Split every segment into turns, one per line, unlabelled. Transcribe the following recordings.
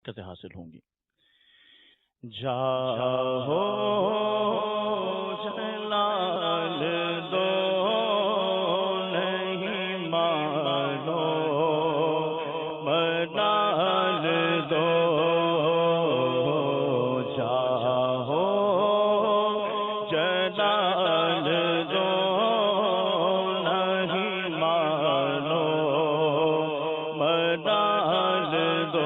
برکتیں حاصل ہوں گی. جاہو جلال دو نہیں مانو منال دو. جاہو جلال دو نہیں مانو منال دو.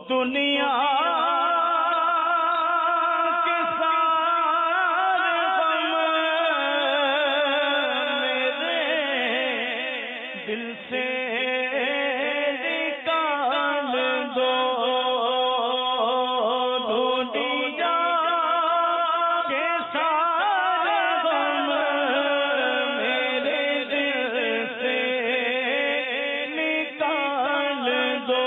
دنیا کے سارے غم میرے دل سے نکال دو. دنیا کے سارے غم میرے دل سے نکال دو.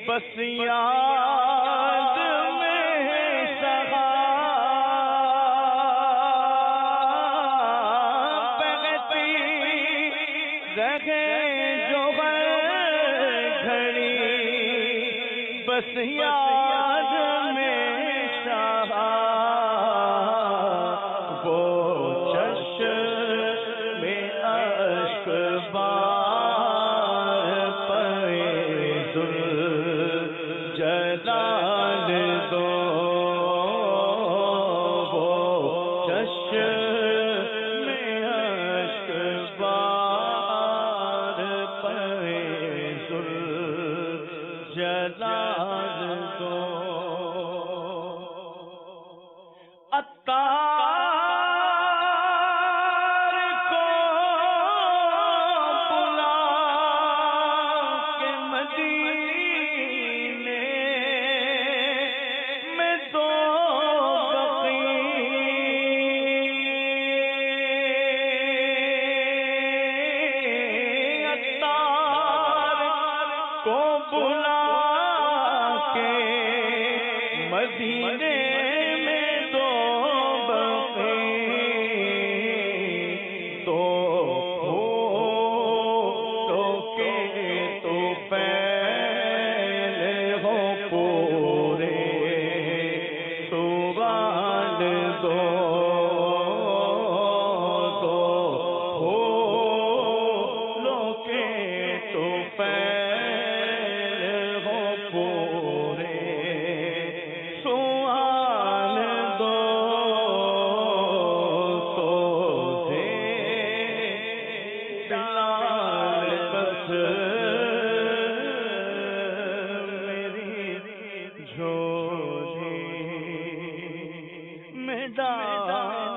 بس یاد میں سہا بہتی رہے جو گھڑی، بس یاد میں سہا وہ چشم میں اشک جلال دو، وہ چشم میں اشک بار پے جلال دو. عطار کو کو بلا کے مدینے میں دو بقے تو پھولوں کے تو پھیل ہو پورے سوال دو پھولوں کے تو پھیل ہو پورے سوال دو تو بلال بس میری جھولی میں ڈال